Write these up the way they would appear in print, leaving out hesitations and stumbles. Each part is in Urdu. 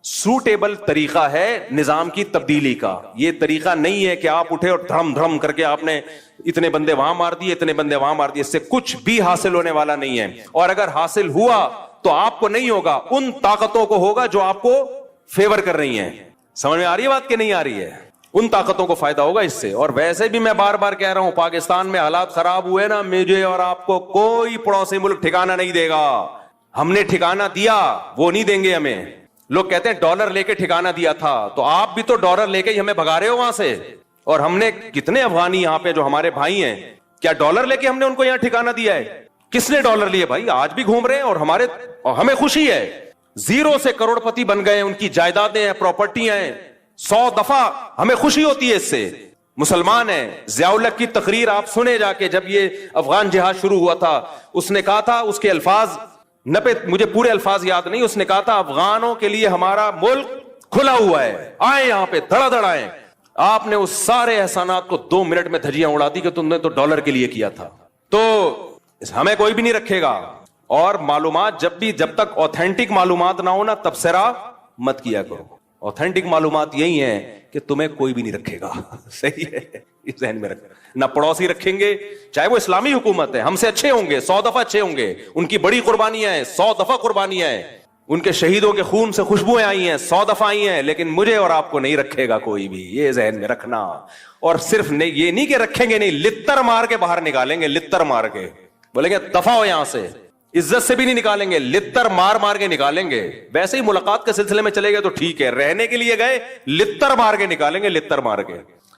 سوٹیبل طریقہ ہے نظام کی تبدیلی کا. یہ طریقہ نہیں ہے کہ آپ اٹھے اور دھڑم دھڑم کر کے آپ نے اتنے بندے وہاں مار دیے, اتنے بندے وہاں مار دیے. اس سے کچھ بھی حاصل ہونے والا نہیں ہے, اور اگر حاصل ہوا تو آپ کو نہیں ہوگا, ان طاقتوں کو ہوگا جو آپ کو فیور کر رہی ہیں. سمجھ میں آ رہی ہے بات کہ نہیں آ رہی ہے؟ ان طاقتوں کو فائدہ ہوگا اس سے. اور ویسے بھی میں بار بار کہہ رہا ہوں, پاکستان میں حالات خراب ہوئے نا, مجھے اور آپ کو کوئی پڑوسی ملک ٹھکانہ نہیں دے گا. ہم نے ٹھکانہ دیا, وہ نہیں دیں گے ہمیں. لوگ کہتے ہیں ڈالر لے کے ٹھکانہ دیا تھا, تو آپ بھی تو ڈالر لے کے ہی ہمیں بھگا رہے ہو وہاں سے. اور ہم نے کتنے افغانی یہاں پہ جو ہمارے بھائی ہیں, کیا ڈالر لے کے ہم نے ان کو یہاں ٹھکانہ دیا ہے؟ کس نے ڈالر لیے بھائی؟ آج بھی گھوم رہے ہیں, اور ہمیں خوشی ہے. زیرو سے کروڑ پتی بن گئے, ان کی جائیدادیں ہیں, پراپرٹیاں ہیں 100 دفعہ. ہمیں خوشی ہوتی ہے اس سے. مسلمان ہیں. ضیاء الحق کی تقریر آپ سنے جا کے, جب یہ افغان جہاد شروع ہوا تھا, اس نے کہا تھا, اس کے الفاظ مجھے پورے الفاظ یاد نہیں, اس نے کہا تھا افغانوں کے لیے ہمارا ملک کھلا ہوا ہے, آئے یہاں پہ دھڑا دھڑ آئے. آپ نے اس سارے احسانات کو 2 منٹ میں دھجیاں اڑا دی کہ تم نے تو ڈالر کے لیے کیا تھا. تو ہمیں کوئی بھی نہیں رکھے گا. اور معلومات جب تک آتھینٹک معلومات نہ ہو نا, تبصرہ مت کیا کرو. آتھینٹک معلومات یہی ہیں کہ تمہیں کوئی بھی نہیں رکھے گا. صحیح ہے, اس ذہن میں رکھنا. نہ پڑوسی رکھیں گے, چاہے وہ اسلامی حکومت ہے, ہم سے اچھے ہوں گے, 100 دفعہ اچھے ہوں گے, ان کی بڑی قربانیاں ہیں, 100 دفعہ قربانیاں ہیں, ان کے شہیدوں کے خون سے خوشبوئیں آئی ہیں, 100 دفعہ آئی ہیں, لیکن مجھے اور آپ کو نہیں رکھے گا کوئی بھی. یہ ذہن میں رکھنا. اور صرف یہ نہیں کہ رکھیں گے نہیں, لتر مار کے باہر نکالیں گے, لتر مار کے بولیں گے دفعہ ہو یہاں سے. عزت سے بھی نہیں نکالیں گے, لتر مار مار کے نکالیں گے. ویسے ہی ملاقات کے سلسلے میں چلے گئے تو ٹھیک ہے, رہنے کے لیے گئے, لتر مار کے نکالیں گے, لتر مار کے.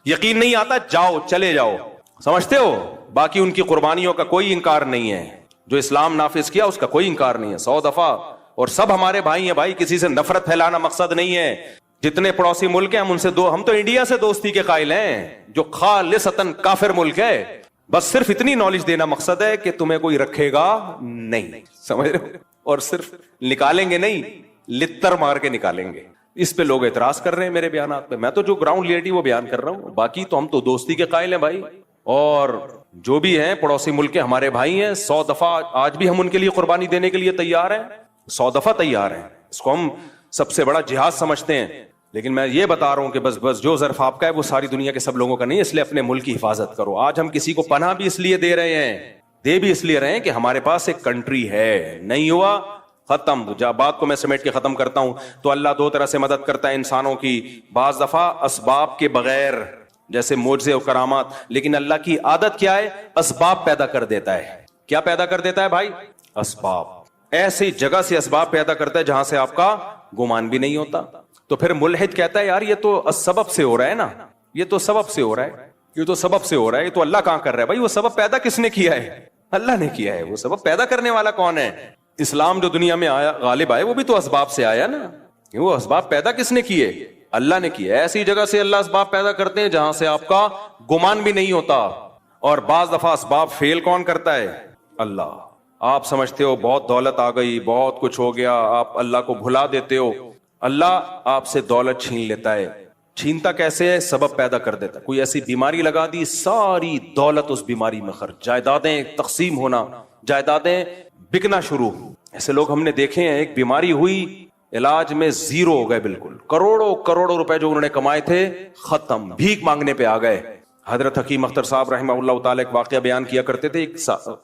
یقین نہیں آتا, جاؤ, چلے جاؤ. سمجھتے ہو؟ باقی ان کی قربانیوں کا کوئی انکار نہیں ہے, جو اسلام نافذ کیا اس کا کوئی انکار نہیں ہے, 100 دفعہ. اور سب ہمارے بھائی ہیں بھائی, کسی سے نفرت پھیلانا مقصد نہیں ہے. جتنے پڑوسی ملک ہیں ہم تو انڈیا سے دوستی کے قائل ہیں, جو خالصتاً کافر ملک ہے. بس صرف اتنی نالج دینا مقصد ہے کہ تمہیں کوئی رکھے گا نہیں. سمجھ رہے ہو؟ اور صرف نکالیں گے نہیں, لتر مار کے نکالیں گے. اس پہ لوگ اعتراض کر رہے ہیں میرے بیانات پہ. میں تو جو گراؤنڈ ریئلٹی وہ بیان کر رہا ہوں, باقی تو ہم تو دوستی کے قائل ہیں بھائی. اور جو بھی ہیں پڑوسی ملک کے ہمارے بھائی ہیں, 100 دفعہ آج بھی ہم ان کے لیے قربانی دینے کے لیے تیار ہیں, 100 دفعہ تیار ہیں. اس کو ہم سب سے بڑا جہاد سمجھتے ہیں. لیکن میں یہ بتا رہا ہوں کہ بس جو ظرف آپ کا ہے وہ ساری دنیا کے سب لوگوں کا نہیں ہے, اس لیے اپنے ملک کی حفاظت کرو. آج ہم کسی کو پناہ بھی اس لیے دے رہے ہیں, دے بھی اس لیے رہے ہیں کہ ہمارے پاس ایک کنٹری ہے. نہیں ہوا ختم. جب بات کو میں سمیٹ کے ختم کرتا ہوں تو اللہ 2 طرح سے مدد کرتا ہے انسانوں کی. بعض دفعہ اسباب کے بغیر, جیسے معجزے اور کرامات. لیکن اللہ کی عادت کیا ہے؟ اسباب پیدا کر دیتا ہے. کیا پیدا کر دیتا ہے بھائی؟ اسباب. ایسی جگہ سے اسباب پیدا کرتا ہے جہاں سے آپ کا گمان بھی نہیں ہوتا. تو پھر ملحد کہتا ہے یار یہ تو سبب سے ہو رہا ہے نا, یہ تو سبب سے ہو رہا ہے, یہ تو سبب سے ہو رہا ہے, یہ تو اللہ کہاں کر رہا ہے؟ بھائی وہ سبب پیدا کس نے کیا ہے؟ اللہ نے کیا ہے. وہ سبب پیدا کرنے والا کون ہے؟ اسلام جو دنیا میں آیا غالب آئے, وہ بھی تو اسباب سے آیا نا. وہ اسباب پیدا کس نے کیے؟ اللہ نے کیا. ایسی جگہ سے اللہ اسباب پیدا کرتے ہیں جہاں سے آپ کا گمان بھی نہیں ہوتا. اور بعض دفعہ اسباب فیل کون کرتا ہے؟ اللہ. آپ سمجھتے ہو بہت دولت آ گئی, بہت کچھ ہو گیا, آپ اللہ کو بھلا دیتے ہو. اللہ آپ سے دولت چھین لیتا ہے. چھینتا کیسے ہے؟ سبب پیدا کر دیتا. کوئی ایسی بیماری لگا دی, ساری دولت اس بیماری میں خرچ, جائیدادیں تقسیم ہونا, جائیدادیں بکنا شروع. ایسے لوگ ہم نے دیکھے ہیں, ایک بیماری ہوئی, علاج میں زیرو ہو گئے بالکل. کروڑوں روپے جو انہوں نے کمائے تھے ختم, بھیک مانگنے پہ آ گئے. حضرت حکیم اختر صاحب رحمہ اللہ تعالی ایک واقعہ بیان کیا کرتے تھے.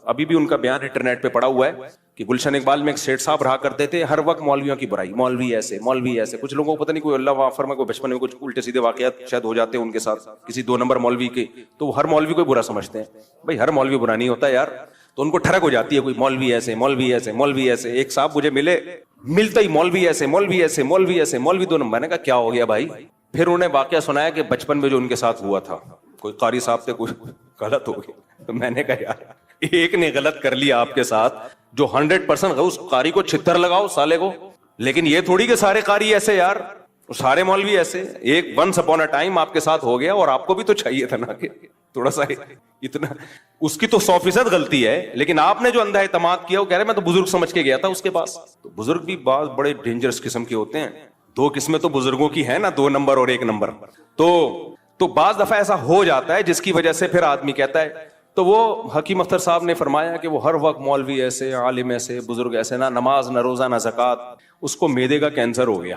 ابھی بھی ان کا بیان انٹرنیٹ پہ پڑا ہوا ہے کہ گلشن اقبال میں ایک سیٹھ صاحب رہا کرتے تھے, ہر وقت مولویوں کی برائی, مولوی ایسے مولوی ایسے. کچھ لوگوں کو پتہ نہیں, کوئی اللہ معاف فرمائے, کوئی بچپن میں کچھ الٹے سیدھے واقعات شاید ہو جاتے ہیں ان کے ساتھ کسی 2 نمبر مولوی کے, تو ہر مولوی کو برا سمجھتے ہیں. بھائی ہر مولوی برا نہیں ہوتا یار. تو ان کو ٹھڑک ہو جاتی ہے, کوئی مولوی ایسے مولوی ایسے مولوی ایسے. ایک صاحب مجھے ملتا ہی مولوی ایسے مولوی ایسے مولوی ایسے مولوی 2 نمبر. میں نے کہا کیا ہو گیا بھائی؟ پھر انہیں واقعہ سنایا کہ بچپن میں جو ان کے ساتھ ہوا تھا, کوئی قاری صاحب سے کچھ غلط ہو گئی. تو میں نے کہا یار ایک نے غلط کر لیا آپ کے ساتھ, جو 100% اس قاری کو چھتر لگاؤ سالے کو. لیکن یہ تھوڑی کہ سارے قاری ایسے یار, سارے مولوی ایسے. ایک ونس اپون اے ٹائم آپ کے ساتھ ہو گیا, اور آپ کو بھی تو چاہیے تھا نا کہ تھوڑا سا اتنا. اس کی تو 100% غلطی ہے, لیکن آپ نے جو اندھا اعتماد کیا, وہ کہہ رہے میں تو بزرگ سمجھ کے گیا تھا اس کے پاس. تو بزرگ بھی بعض بڑے ڈینجرس قسم کے ہوتے ہیں. 2 قسمیں تو بزرگوں کی ہے نا, 2 نمبر اور 1 نمبر. تو بعض دفعہ ایسا ہو جاتا ہے جس کی وجہ سے پھر آدمی کہتا ہے. تو وہ حکیم اختر صاحب نے فرمایا کہ وہ ہر وقت مولوی ایسے, عالم ایسے, بزرگ ایسے, نہ نماز نہ روزہ نہ زکوٰۃ. اس کو معدے کا کینسر ہو گیا.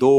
2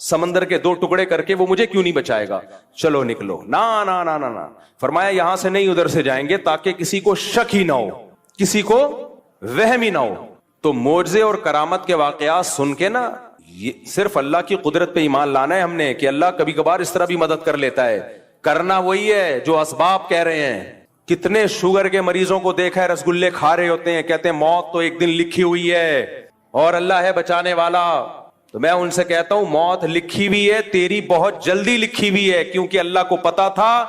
سمندر کے 2 ٹکڑے کر کے وہ مجھے کیوں نہیں بچائے گا؟ چلو نکلو. نا نا نا نا نا, فرمایا یہاں سے نہیں ادھر سے جائیں گے تاکہ کسی کو شک ہی نہ ہو, کسی کو وہم ہی نہ ہو. تو معجزے اور کرامت کے واقعات سن کے نا صرف اللہ کی قدرت پہ ایمان لانا ہے ہم نے, کہ اللہ کبھی کبھار اس طرح بھی مدد کر لیتا ہے. کرنا وہی ہے جو اسباب کہہ رہے ہیں. کتنے شوگر کے مریضوں کو دیکھا ہے رسگلے کھا رہے ہوتے ہیں, کہتے ہیں موت تو ایک دن لکھی ہوئی ہے اور اللہ ہے بچانے والا. تو میں ان سے کہتا ہوں موت لکھی ہوئی ہے, تیری بہت جلدی لکھی ہوئی ہے, کیونکہ اللہ کو پتا تھا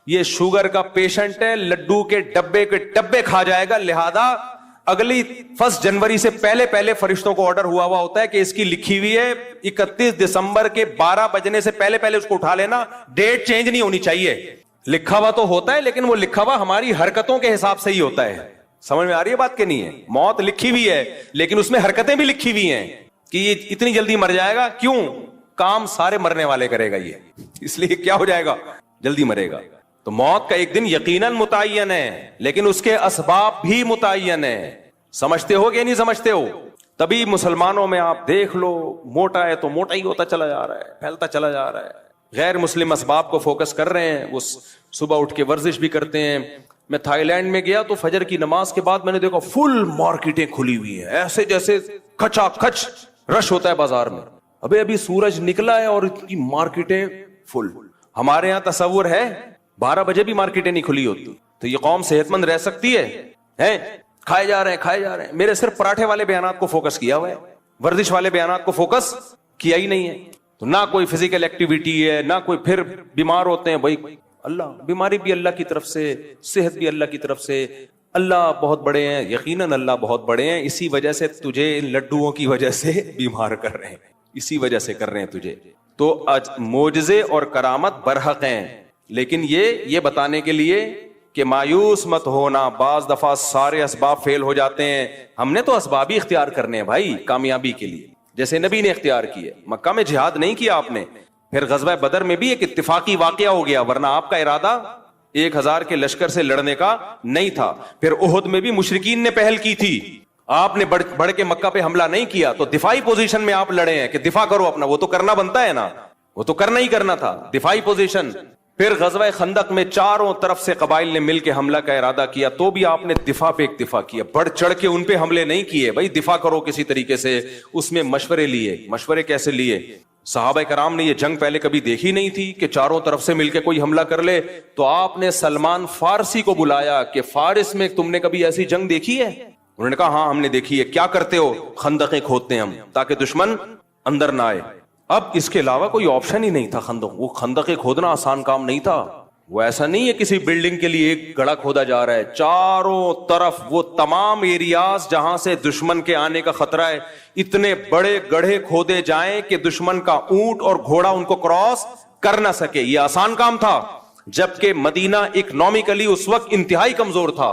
یہ شوگر کا پیشنٹ ہے, لڈو کے ڈبے کھا جائے گا, لہذا اگلی 1 جنوری سے پہلے فرشتوں کو آرڈر ہوا ہوتا ہے کہ اس کی لکھی ہوئی ہے 31 دسمبر کے 12 بجنے سے پہلے اس کو اٹھا لینا, ڈیٹ چینج نہیں ہونی چاہیے. لکھا ہوا تو ہوتا ہے لیکن وہ لکھا ہوا ہماری حرکتوں کے حساب سے ہی ہوتا ہے. سمجھ میں آ رہی ہے بات کہ نہیں ہے؟ موت لکھی ہوئی ہے لیکن اس میں حرکتیں بھی لکھی ہوئی ہیں کہ یہ اتنی جلدی مر جائے گا. کیوں؟ کام سارے مرنے والے کرے گا یہ, اس لیے کیا ہو جائے گا, جلدی مرے گا. تو موت کا ایک دن یقیناً متعین ہے لیکن اس کے اسباب بھی متعین ہے. سمجھتے ہو کہ نہیں سمجھتے ہو؟ تبھی مسلمانوں میں آپ دیکھ لو, موٹا ہے تو موٹا ہی ہوتا چلا جا رہا ہے, پھیلتا چلا جا رہا ہے. غیر مسلم اسباب کو فوکس کر رہے ہیں, وہ صبح اٹھ کے ورزش بھی کرتے ہیں. میں تھائی لینڈ میں گیا تو فجر کی نماز کے بعد میں نے دیکھا فل مارکیٹیں کھلی ہوئی ہیں, ایسے جیسے کھچا کھچ رش ہوتا ہے بازار میں. ابھی سورج نکلا ہے اور اتنی مارکیٹیں فل. ہمارے یہاں تصور ہے 12 بجے بھی مارکیٹیں نہیں کھلی ہوتی. تو یہ قوم صحت مند رہ سکتی ہے؟ کھائے جا رہے ہیں. میرے صرف پراٹھے والے بیانات کو فوکس کیا ہوا ہے, ورزش والے بیانات کو فوکس کیا ہی نہیں ہے. تو نہ کوئی فزیکل ایکٹیویٹی ہے, نہ کوئی, پھر بیمار ہوتے ہیں. بھائی اللہ, بیماری بھی اللہ کی طرف سے, صحت بھی اللہ کی طرف سے. اللہ بہت بڑے ہیں, یقیناً اللہ بہت بڑے ہیں, اسی وجہ سے تجھے ان لڈوؤں کی وجہ سے بیمار کر رہے ہیں, اسی وجہ سے کر رہے ہیں تجھے. تو معجزے اور کرامت برحق ہیں, لیکن یہ بتانے کے لیے کہ مایوس مت ہونا. بعض دفعہ سارے اسباب فیل ہو جاتے ہیں. ہم نے تو اسباب ہی اختیار کرنے ہیں بھائی کامیابی کے لیے, جیسے نبی نے اختیار کیے. مکہ میں جہاد نہیں کیا آپ نے, پھر غزوہ بدر میں بھی ایک اتفاقی واقعہ ہو گیا, ورنہ آپ کا ارادہ 1000 کے لشکر سے لڑنے کا نہیں تھا. پھر احد میں بھی مشرکین نے پہل کی تھی, آپ نے بڑھ کے مکہ پہ حملہ نہیں کیا, تو دفاعی پوزیشن میں آپ لڑے ہیں کہ دفاع کرو اپنا. وہ تو کرنا بنتا ہے نا, وہ تو کرنا ہی کرنا تھا, دفاعی پوزیشن. پھر غزوہ خندق میں چاروں طرف سے قبائل نے مل کے حملہ کا ارادہ کیا, تو بھی آپ نے دفاع پہ اکتفا کیا, بڑھ چڑھ کے ان پہ حملے نہیں کیے. بھائی دفاع کرو کسی طریقے سے. اس میں مشورے لیے. مشورے کیسے لیے؟ صحابہ کرام نے یہ جنگ پہلے کبھی دیکھی نہیں تھی کہ چاروں طرف سے مل کے کوئی حملہ کر لے. تو آپ نے سلمان فارسی کو بلایا کہ فارس میں تم نے کبھی ایسی جنگ دیکھی ہے؟ انہوں نے کہا ہاں ہم نے دیکھی ہے. کیا کرتے ہو؟ خندقیں کھودتے ہیں ہم تاکہ دشمن اندر نہ آئے. اب اس کے علاوہ کوئی آپشن ہی نہیں تھا. وہ خندقیں کھودنا آسان کام نہیں تھا. وہ ایسا نہیں ہے کسی بلڈنگ کے لیے ایک گڑھا کھودا جا رہا ہے, چاروں طرف وہ تمام ایریاز جہاں سے دشمن کے آنے کا خطرہ ہے, اتنے بڑے گڑھے کھودے جائیں کہ دشمن کا اونٹ اور گھوڑا ان کو کراس کر نہ سکے. یہ آسان کام تھا, جبکہ مدینہ اکنامکلی اس وقت انتہائی کمزور تھا.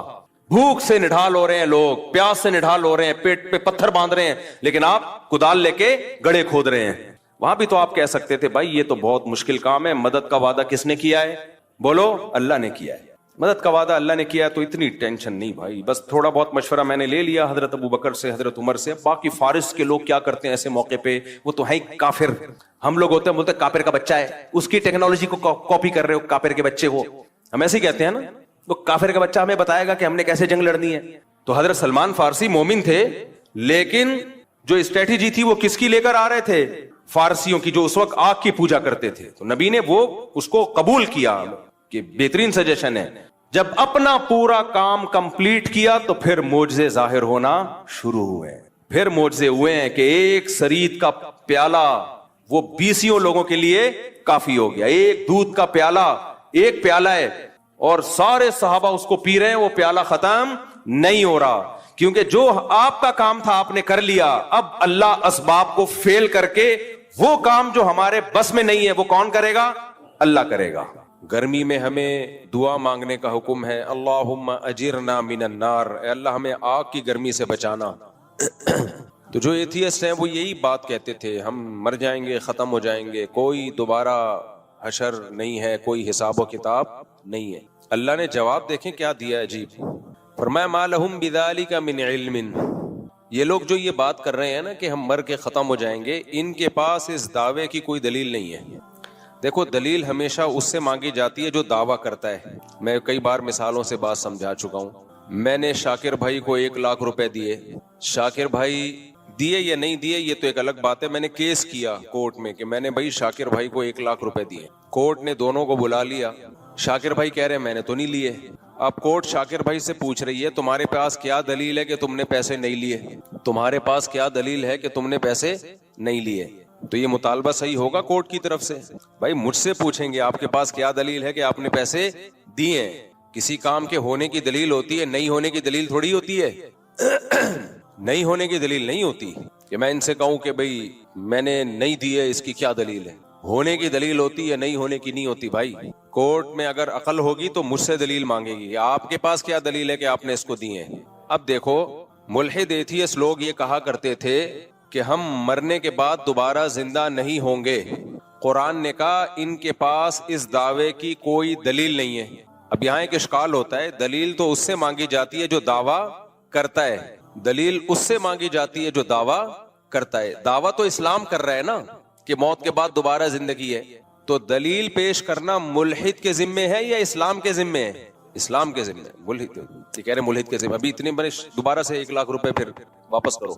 بھوک سے نڈھال ہو رہے ہیں لوگ, پیاس سے نڈھال ہو رہے ہیں, پیٹ پہ پتھر باندھ رہے ہیں, لیکن آپ کدال لے کے گڑھے کھود رہے ہیں. وہاں بھی تو آپ کہہ سکتے تھے بھائی یہ تو بہت مشکل کام ہے, مدد کا وعدہ کس نے کیا ہے؟ بولو, اللہ نے کیا ہے. مدد کا وعدہ اللہ نے کیا, تو اتنی ٹینشن نہیں بھائی. بس تھوڑا بہت مشورہ میں نے لے لیا حضرت ابو بکر سے, حضرت عمر سے. باقی فارس کے لوگ کیا کرتے ہیں ایسے موقع پہ, وہ تو ہے کافر. ہم لوگ ہوتے ہیں بولتے کافر کا بچہ ہے, اس کی ٹیکنالوجی کو کاپی کر رہے ہو, کافر کے بچے ہو. ہم ایسے ہی کہتے ہیں نا, وہ کافر کا بچہ ہمیں بتائے گا کہ ہم نے کیسے جنگ لڑنی ہے. تو حضرت سلمان فارسی مومن تھے, لیکن جو اسٹریٹجی تھی وہ کس کی لے کر آ رہے تھے؟ فارسیوں کی, جو اس وقت آگ کی پوجا کرتے تھے. تو نبی نے وہ اس کو قبول کیا کہ بہترین سجیشن ہے. جب اپنا پورا کام کمپلیٹ کیا تو پھر معجزے ظاہر ہونا شروع ہوئے. پھر معجزے ہوئے ہیں کہ ایک سرید کا پیالہ وہ 20 لوگوں کے لیے کافی ہو گیا. ایک دودھ کا پیالہ, ایک پیالہ ہے اور سارے صحابہ اس کو پی رہے ہیں, وہ پیالہ ختم نہیں ہو رہا. کیونکہ جو آپ کا کام تھا آپ نے کر لیا. اب اللہ اسباب کو فیل کر کے وہ کام جو ہمارے بس میں نہیں ہے وہ کون کرے گا؟ اللہ کرے گا. گرمی میں ہمیں دعا مانگنے کا حکم ہے, اللہم اجرنا من النار, اے اللہ ہمیں آگ کی گرمی سے بچانا. تو جو ایتھیسٹ ہیں وہ یہی بات کہتے تھے, ہم مر جائیں گے, ختم ہو جائیں گے, کوئی دوبارہ حشر نہیں ہے, کوئی حساب و کتاب نہیں ہے. اللہ نے جواب دیکھیں کیا دیا عجیب, فرمایا ما لہم بذالک من علم, یہ لوگ جو یہ بات کر رہے ہیں نا کہ ہم مر کے ختم ہو جائیں گے، ان کے پاس اس دعوے کی کوئی دلیل نہیں ہے. دیکھو دلیل ہمیشہ اس سے مانگی جاتی ہے جو دعویٰ کرتا ہے. میں کئی بار مثالوں سے بات سمجھا چکا ہوں. میں نے شاکر بھائی کو 1,00,000 روپے دیے، شاکر بھائی دیے یا نہیں دیے یہ تو ایک الگ بات ہے. میں نے کیس کیا کورٹ میں کہ میں نے بھائی شاکر بھائی کو 1,00,000 روپے دیے. کورٹ نے دونوں کو بلا لیا. شاکر بھائی کہہ رہے ہیں میں نے تو نہیں لیے. اب کورٹ شاکر بھائی سے پوچھ رہی ہے تمہارے پاس کیا دلیل ہے کہ تم نے پیسے نہیں لیے؟ تمہارے پاس کیا دلیل ہے کہ تم نے پیسے نہیں لیے؟ تو یہ مطالبہ صحیح ہوگا کورٹ کی طرف سے. بھائی مجھ سے پوچھیں گے آپ کے پاس کیا دلیل ہے کہ آپ نے پیسے دیے ہیں. کسی کام کے ہونے کی دلیل ہوتی ہے، نہیں ہونے کی دلیل تھوڑی ہوتی ہے. نہیں ہونے کی دلیل نہیں ہوتی کہ میں ان سے کہوں کہ بھئی میں نے نہیں دیے، اس کی کیا دلیل ہے. ہونے کی دلیل ہوتی ہے، نہیں ہونے کی نہیں ہوتی. بھائی کورٹ میں اگر عقل ہوگی تو مجھ سے دلیل مانگے گی، آپ کے پاس کیا دلیل ہے کہ آپ نے اس کو دیے ہیں. اب دیکھو ملحد ایتھیسٹ لوگ یہ کہا کرتے تھے کہ ہم مرنے کے بعد دوبارہ زندہ نہیں ہوں گے. قرآن نے کہا ان کے پاس اس دعوے کی کوئی دلیل نہیں ہے. اب یہاں ایک اشکال ہوتا ہے، دلیل تو اس سے مانگی جاتی ہے جو دعویٰ کرتا ہے. دلیل اس سے مانگی جاتی ہے جو دعویٰ کرتا ہے. دعویٰ تو اسلام کر رہا ہے نا کہ موت کے بعد دوبارہ زندگی ہے. تو دلیل پیش کرنا ملحد کے ذمے ہے یا اسلام کے ذمے ہے؟ اسلام کے ذمے. ملحد یہ کہہ رہے ملحد کے ذمے. ابھی اتنے بڑے دوبارہ سے 1,00,000 روپے پھر واپس کرو.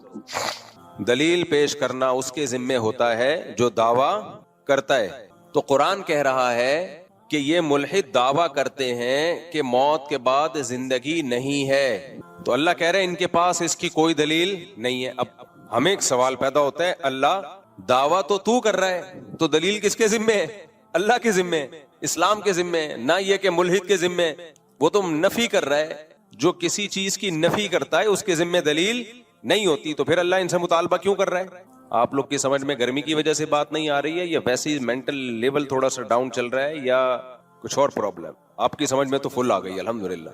دلیل پیش کرنا اس کے ذمے ہوتا ہے جو دعویٰ کرتا ہے. تو قرآن کہہ رہا ہے کہ یہ ملحد دعویٰ کرتے ہیں کہ موت کے بعد زندگی نہیں ہے. تو اللہ کہہ رہے ہیں ان کے پاس اس کی کوئی دلیل نہیں ہے. اب ہمیں ایک سوال پیدا ہوتا ہے، اللہ دعویٰ تو کر رہا ہے تو دلیل کس کے ذمے ہے؟ اللہ کے ذمے، اسلام کے ذمے، نہ یہ کہ ملحد کے ذمے. وہ تو نفی کر رہا ہے. جو کسی چیز کی نفی کرتا ہے اس کے ذمے دلیل نہیں ہوتی. تو پھر اللہ ان سے مطالبہ کیوں کر رہا ہے؟ آپ لوگ کی سمجھ میں گرمی کی وجہ سے بات نہیں آ رہی ہے یا ویسے ہی مینٹل لیول تھوڑا سا ڈاؤن چل رہا ہے یا کچھ اور پرابلم؟ آپ کی سمجھ میں تو فل آ گئی الحمدللہ.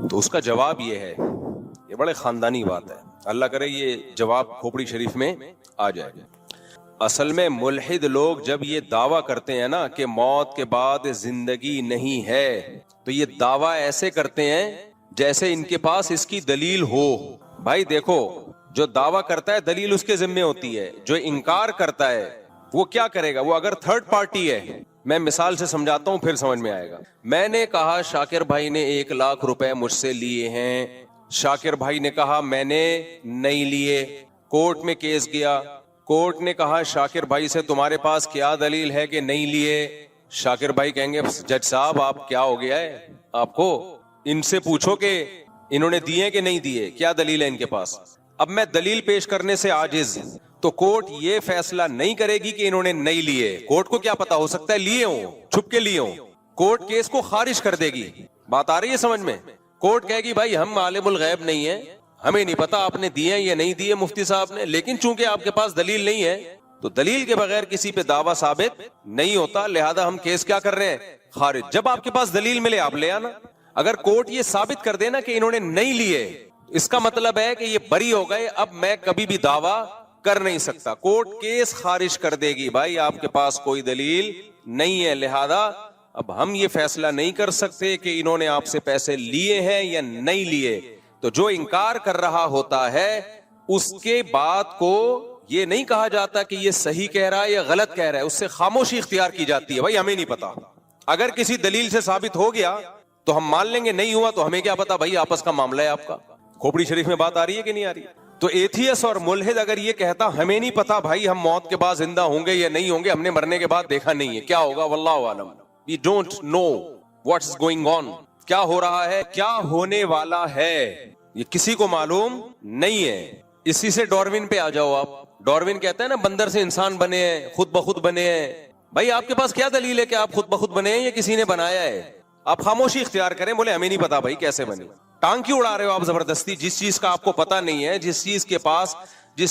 تو اس کا جواب یہ ہے، یہ بڑے خاندانی بات ہے، اللہ کرے یہ جواب کھوپڑی شریف میں آ جائے. اصل میں ملحد لوگ جب یہ دعویٰ کرتے ہیں نا کہ موت کے بعد زندگی نہیں ہے، تو یہ دعویٰ ایسے کرتے ہیں جیسے ان کے پاس اس کی دلیل ہو. بھائی دیکھو جو دعویٰ کرتا ہے دلیل اس کے ذمے ہوتی ہے، جو انکار کرتا ہے وہ کیا کرے گا؟ وہ اگر تھرڈ پارٹی ہے، میں مثال سے سمجھاتا ہوں پھر سمجھ میں آئے گا. میں نے کہا شاکر بھائی نے 1,00,000 روپے مجھ سے لیے ہیں. شاکر بھائی نے کہا میں نے نہیں لیے. کورٹ میں کیس گیا. کورٹ نے کہا شاکر بھائی سے تمہارے پاس کیا دلیل ہے کہ نہیں لیے؟ شاکر بھائی کہیں گے جج صاحب آپ کیا ہو گیا ہے آپ کو، ان سے پوچھو کہ انہوں نے دیے کہ نہیں دیے، کیا دلیل ہے ان کے پاس. اب میں دلیل پیش کرنے سے عاجز، تو کورٹ یہ فیصلہ نہیں کرے گی کہ انہوں نے نہیں لیے. کورٹ کو کیا پتا، ہو سکتا ہے لیے ہوں، چھپ کے لیے ہوں. کورٹ کیس کو خارج کر دے گی. بات آ رہی ہے سمجھ میں؟ کورٹ کہے گی بھائی ہم عالم الغیب نہیں ہیں، ہمیں نہیں پتا آپ نے دیے یا نہیں دیے مفتی صاحب نے، لیکن چونکہ آپ کے پاس دلیل نہیں ہے تو دلیل کے بغیر کسی پہ دعویٰ ثابت نہیں ہوتا، لہذا ہم کیس کیا کر رہے ہیں؟ خارج. جب آپ کے پاس دلیل ملے آپ لے آنا. اگر کورٹ یہ ثابت کر دینا کہ انہوں نے نہیں لیے، اس کا مطلب ہے کہ یہ بری ہو گئے، اب میں کبھی بھی دعویٰ کر نہیں سکتا. کورٹ کیس خارج کر دے گی، بھائی آپ کے پاس کوئی دلیل نہیں ہے، لہذا اب ہم یہ فیصلہ نہیں کر سکتے کہ انہوں نے آپ سے پیسے لیے ہیں یا نہیں لیے. تو جو انکار کر رہا ہوتا ہے اس کے بات کو یہ نہیں کہا جاتا کہ یہ صحیح کہہ رہا ہے یا غلط کہہ رہا ہے، اس سے خاموشی اختیار کی جاتی ہے. بھائی ہمیں نہیں پتا. اگر کسی دلیل سے ثابت ہو گیا تو ہم مان لیں گے، نہیں ہوا تو ہمیں کیا پتا، بھائی آپس کا معاملہ ہے آپ کا. کھوپڑی شریف میں بات آ رہی ہے کہ نہیں آ رہی؟ تو ایتھیس اور ملحد اگر یہ کہتا ہمیں نہیں پتا بھائی ہم موت کے بعد زندہ ہوں گے یا نہیں ہوں گے، ہم نے مرنے کے بعد دیکھا نہیں ہے، کیا ہوگا واللہ عالم، we don't know what's going on، کیا ہو رہا ہے، کیا ہونے والا ہے، یہ کسی کو معلوم نہیں ہے. اسی سے ڈاروین پہ آ جاؤ آپ. ڈاروین کہتا ہے نا بندر سے انسان بنے ہیں، خود بخود بنے ہیں. بھائی آپ کے پاس کیا دلیل ہے کہ آپ خود بخود بنے ہیں یا کسی نے بنایا ہے؟ آپ خاموشی اختیار کریں، بولے ہمیں نہیں پتا بھائی کیسے بنی. ٹانگ کیوں اڑا رہے ہو آپ زبردستی؟ جس چیز کا آپ کو پتا نہیں ہے، جس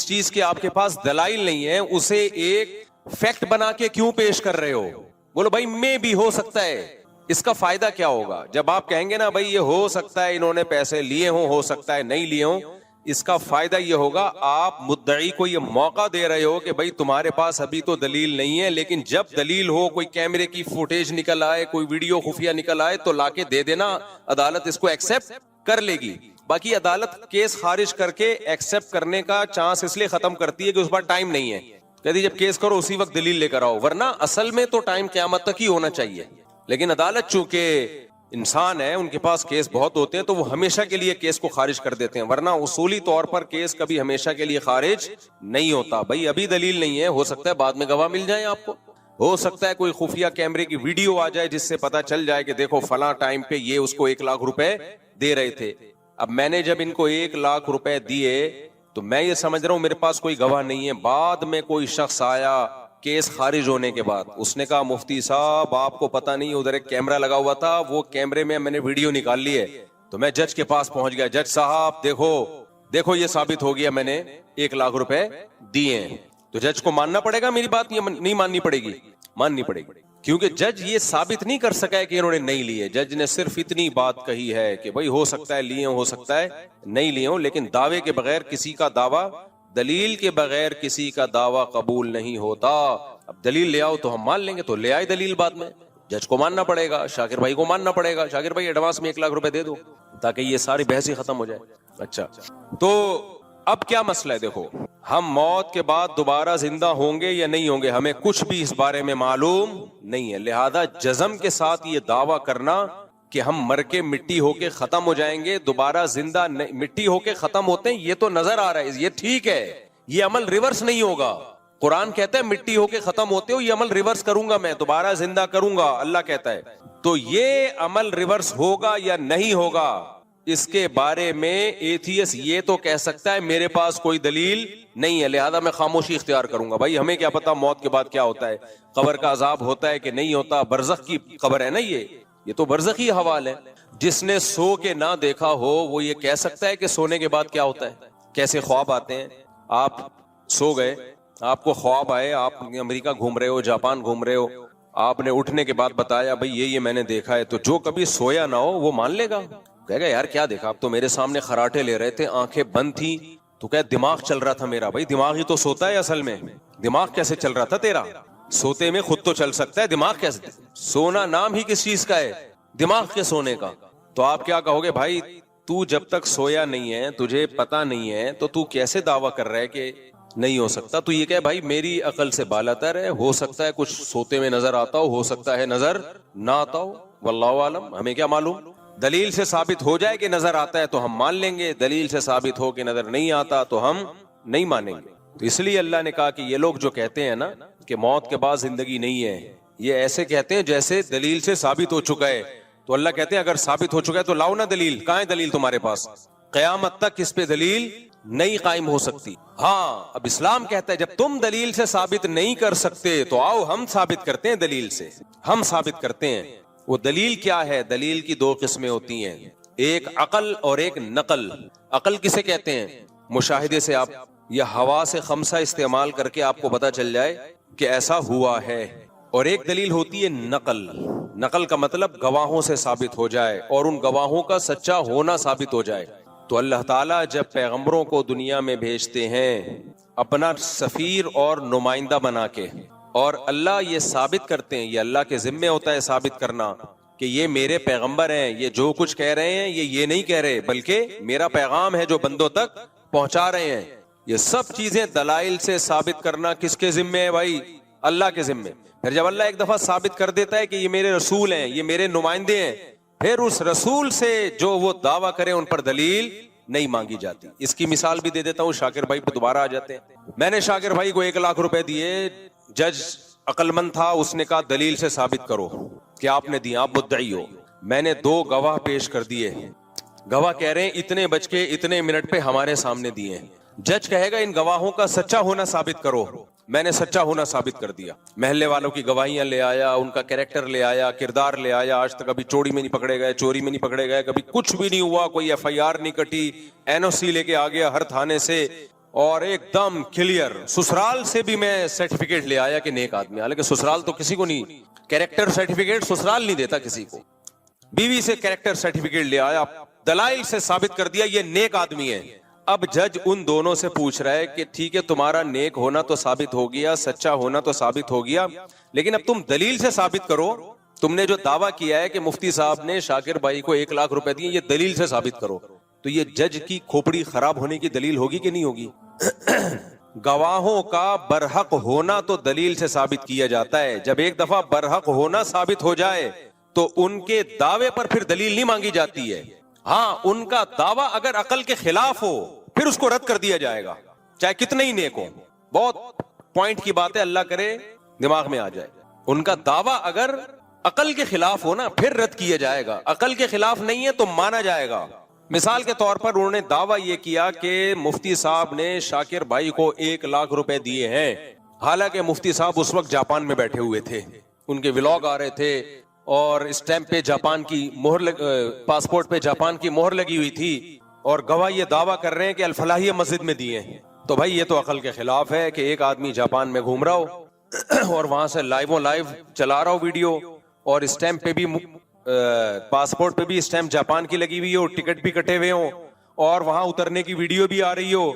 چیز کے آپ کے پاس دلائل نہیں ہے، اسے ایک فیکٹ بنا کے کیوں پیش کر رہے ہو؟ بولو بھائی میں بھی ہو سکتا ہے. اس کا فائدہ کیا ہوگا جب آپ کہیں گے نا بھائی یہ ہو سکتا ہے انہوں نے پیسے لیے ہوں، ہو سکتا ہے نہیں لیے ہوں؟ اس کا فائدہ یہ ہوگا آپ مدعی کو یہ موقع دے رہے ہو کہ بھائی تمہارے پاس ابھی تو دلیل نہیں ہے، لیکن جب دلیل ہو، کوئی کیمرے کی فوٹیج نکل آئے، کوئی ویڈیو خفیہ نکل آئے تو لا کے دے دینا، عدالت اس کو ایکسپٹ کر لے گی. باقی عدالت کیس خارج کر کے ایکسپٹ کرنے کا چانس اس لیے ختم کرتی ہے کہ اس بار ٹائم نہیں ہے. کہتی جب کیس کرو اسی وقت دلیل لے کر آؤ, ورنہ اصل میں تو ٹائم قیامت تک ہی ہونا چاہیے. لیکن عدالت چونکہ انسان ہے, ان کے پاس کیس بہت ہوتے ہیں, تو وہ ہمیشہ کے لیے کیس کو خارج کر دیتے ہیں, ورنہ اصولی طور پر کیس کبھی ہمیشہ کے لیے خارج نہیں ہوتا. بھائی ابھی دلیل نہیں ہے, ہو سکتا ہے بعد میں گواہ مل جائیں آپ کو, ہو سکتا ہے کوئی خفیہ کیمرے کی ویڈیو آ جائے جس سے پتا چل جائے کہ دیکھو فلاں ٹائم پہ یہ اس کو 1 لاکھ روپے دے رہے تھے. اب میں نے جب ان کو 1 لاکھ روپے دیے تو میں یہ سمجھ رہا ہوں میرے پاس کوئی گواہ نہیں ہے. بعد میں کوئی شخص آیا کیس خارج ہونے کے بعد, اس نے کہا مفتی صاحب آپ کو پتا نہیں ادھر ایک کیمرہ لگا ہوا تھا, وہ کیمرے میں نے ویڈیو نکال لی ہے. تو میں جج کے پاس پہنچ گیا, جج صاحب دیکھو یہ ثابت ہو گیا میں نے 1 لاکھ روپے دیے ہیں. تو جج کو ماننا پڑے گا میری بات, یہ نہیں ماننی پڑے گی؟ ماننی پڑے گی, کیونکہ جج یہ ثابت نہیں کر سکا ہے کہ انہوں نے نہیں لیے. جج نے صرف اتنی بات کہی ہے کہ بھائی ہو سکتا ہے لیے ہو سکتا ہے نہیں لیے ہوں, لیکن دعوے کے بغیر کسی کا دعویٰ, دلیل کے بغیر کسی کا دعویٰ قبول نہیں ہوتا. اب دلیل لے آؤ تو ہم مان لیں گے, تو لے آئے دلیل بعد میں, جج کو ماننا پڑے گا, شاکر بھائی کو ماننا پڑے گا. شاکر بھائی ایڈوانس میں 1 لاکھ روپے دے دو تاکہ یہ ساری بحث ہی ختم ہو جائے. اچھا تو اب کیا مسئلہ ہے؟ دیکھو ہم موت کے بعد دوبارہ زندہ ہوں گے یا نہیں ہوں گے, ہمیں کچھ بھی اس بارے میں معلوم نہیں ہے. لہذا جزم کے ساتھ یہ دعویٰ کرنا کہ ہم مر کے مٹی ہو کے ختم ہو جائیں گے, دوبارہ زندہ مٹی ہو کے ختم ہوتے ہیں, یہ تو نظر آ رہا ہے, یہ ٹھیک ہے, یہ عمل ریورس نہیں ہوگا. قرآن کہتا ہے مٹی ہو کے ختم ہوتے ہو, یہ عمل ریورس کروں گا میں, دوبارہ زندہ کروں گا, اللہ کہتا ہے. تو یہ عمل ریورس ہوگا یا نہیں ہوگا, اس کے بارے میں ایتھیس یہ تو کہہ سکتا ہے میرے پاس کوئی دلیل نہیں ہے, لہذا میں خاموشی اختیار کروں گا. بھائی ہمیں کیا پتا موت کے بعد کیا ہوتا ہے, قبر کا عذاب ہوتا ہے کہ نہیں ہوتا, برزخ کی قبر ہے نا, یہ تو برزخی حوال ہے. جس نے سو کے نہ دیکھا ہو وہ یہ کہہ سکتا ہے کہ سونے کے بعد کیا ہوتا ہے, کیسے خواب آتے ہیں. آپ سو گئے, آپ کو خواب آئے, آپ امریکہ گھوم رہے ہو, جاپان گھوم رہے ہو, آپ نے اٹھنے کے بعد بتایا بھائی یہ میں نے دیکھا ہے, تو جو کبھی سویا نہ ہو وہ مان لے گا, کہے گا یار کیا دیکھا, آپ تو میرے سامنے خراٹے لے رہے تھے, آنکھیں بند تھی, تو کہ دماغ چل رہا تھا میرا. بھائی دماغ ہی تو سوتا ہے اصل میں, دماغ کیسے چل رہا تھا تیرا؟ سوتے میں خود تو چل سکتا ہے, دماغ کیسے؟ سونا نام ہی کس چیز کا ہے؟ دماغ کے سونے کا. تو آپ کیا کہو گے, بھائی تو جب تک سویا نہیں ہے, تجھے پتا نہیں ہے, تو کیسے دعویٰ کر رہا ہے کہ نہیں ہو سکتا؟ تو یہ کہ بھائی میری عقل سے بالاتر ہے, ہو سکتا ہے کچھ سوتے میں نظر آتا ہو سکتا ہے نظر نہ آتا ہو, واللہ عالم, ہمیں کیا معلوم. دلیل سے ثابت ہو جائے کہ نظر آتا ہے تو ہم مان لیں گے, دلیل سے ثابت ہو کہ نظر نہیں آتا تو ہم نہیں مانیں گے. تو اس لیے اللہ نے کہا کہ یہ لوگ جو کہتے ہیں نا کہ موت کے بعد زندگی نہیں ہے, یہ ایسے کہتے ہیں جیسے دلیل سے ثابت ہو چکا ہے. تو اللہ کہتے ہیں اگر ثابت ہو چکا ہے تو لاؤ نا دلیل, کہاں ہے دلیل تمہارے پاس؟ قیامت تک اس پہ دلیل نہیں قائم ہو سکتی. ہاں اب اسلام کہتا ہے جب تم دلیل سے ثابت نہیں کر سکتے تو آؤ ہم ثابت کرتے ہیں, دلیل سے ہم ثابت کرتے ہیں. وہ دلیل کیا ہے؟ دلیل کی 2 قسمیں ہوتی ہیں, ایک عقل اور ایک نقل. عقل کسے کہتے ہیں؟ مشاہدے سے آپ یا حواس 5 استعمال کر کے آپ کو پتا چل جائے کہ ایسا ہوا ہے. اور ایک دلیل ہوتی ہے نقل. نقل کا مطلب گواہوں سے ثابت ہو جائے اور ان گواہوں کا سچا ہونا ثابت ہو جائے. تو اللہ تعالیٰ جب پیغمبروں کو دنیا میں بھیجتے ہیں اپنا سفیر اور نمائندہ بنا کے, اور اللہ یہ ثابت کرتے ہیں, یہ اللہ کے ذمے ہوتا ہے ثابت کرنا کہ یہ میرے پیغمبر ہیں, یہ جو کچھ کہہ رہے ہیں یہ نہیں کہہ رہے, بلکہ میرا پیغام ہے جو بندوں تک پہنچا رہے ہیں. یہ سب چیزیں دلائل سے ثابت کرنا کس کے ذمے ہے بھائی؟ اللہ کے ذمے. پھر جب اللہ ایک دفعہ ثابت کر دیتا ہے کہ یہ میرے رسول ہیں, یہ میرے نمائندے ہیں, پھر اس رسول سے جو وہ دعویٰ کرے ان پر دلیل نہیں مانگی جاتی. اس کی مثال بھی دے دیتا ہوں, شاکر بھائی پہ دوبارہ آ جاتے ہیں. میں نے شاکر بھائی کو 1 لاکھ روپے دیے, جج عقل مند تھا, اس نے کہا دلیل سے ثابت کرو کہ آپ نے دیا, آپ مدعی ہو. میں نے 2 گواہ پیش کر دیے, گواہ کہہ رہے ہیں اتنے بج کے اتنے منٹ پہ ہمارے سامنے دیے. جج کہے گا ان گواہوں کا سچا ہونا ثابت کرو. میں نے سچا ہونا ثابت کر دیا, محلے والوں کی گواہیاں لے آیا, ان کا کیریکٹر لے آیا, کردار لے آیا, آج تک کبھی چوری میں نہیں پکڑے گئے, چوری میں نہیں پکڑے گئے, کبھی کچھ بھی نہیں ہوا, کوئی FIR نہیں کٹی, NOC لے کے آ گیا ہر تھانے سے, اور ایک دم کلیئر. سسرال سے بھی میں سرٹیفکیٹ لے آیا کہ نیک آدمی, حالانکہ سسرال تو کسی کو نہیں, کیریکٹر سرٹیفکیٹ سسرال نہیں دیتا کسی کو. بیوی سے کیریکٹر سرٹیفکیٹ لے آیا, دلائل سے ثابت کر دیا یہ نیک آدمی ہے. اب جج ان دونوں سے پوچھ رہا ہے کہ ٹھیک ہے تمہارا نیک ہونا تو ثابت ہو گیا, سچا ہونا تو ثابت ہو گیا, لیکن اب تم دلیل سے ثابت کرو. تم نے جو دعویٰ کیا ہے کہ مفتی صاحب نے شاکر بھائی کو 1 لاکھ روپے دیے, یہ دلیل سے ثابت کرو. تو یہ جج کی کھوپڑی خراب ہونے کی دلیل ہوگی کہ نہیں ہوگی؟ گواہوں کا برحق ہونا تو دلیل سے ثابت کیا جاتا ہے. جب ایک دفعہ برحق ہونا ثابت ہو جائے تو ان کے دعوے پر پھر دلیل نہیں مانگی جاتی ہے. ہاں ان کا دعویٰ اگر عقل کے خلاف ہو پھر اس کو رد کر دیا جائے گا, چاہے کتنے ہی نیک ہو. بہت پوائنٹ کی بات ہے, اللہ کرے دماغ میں آ جائے. ان کا دعویٰ اگر عقل کے خلاف ہو نا پھر رد کیا جائے گا, عقل کے خلاف نہیں ہے تو مانا جائے گا. مثال کے طور پر انہوں نے دعویٰ یہ کیا کہ مفتی صاحب نے شاکر بھائی کو 1 لاکھ روپے دیے ہیں, حالانکہ مفتی صاحب اس وقت جاپان میں بیٹھے ہوئے تھے, ان کے ولاگ آ رہے تھے اور اسٹیمپ پہ جاپان کی مہر پاسپورٹ پہ جاپان کی مہر لگی ہوئی تھی, اور گواہ یہ دعویٰ کر رہے ہیں کہ الفلاحیہ مسجد میں دیے ہیں. تو بھائی یہ تو عقل کے خلاف ہے کہ ایک آدمی جاپان میں گھوم رہا ہو اور وہاں سے لائیو چلا رہا ہو ویڈیو, اور اسٹیمپ پہ بھی پاسپورٹ پہ بھی اسٹیمپ جاپان کی لگی ہوئی ہو, ٹکٹ بھی کٹے ہوئے ہوں, اور وہاں اترنے کی ویڈیو بھی آ رہی ہو.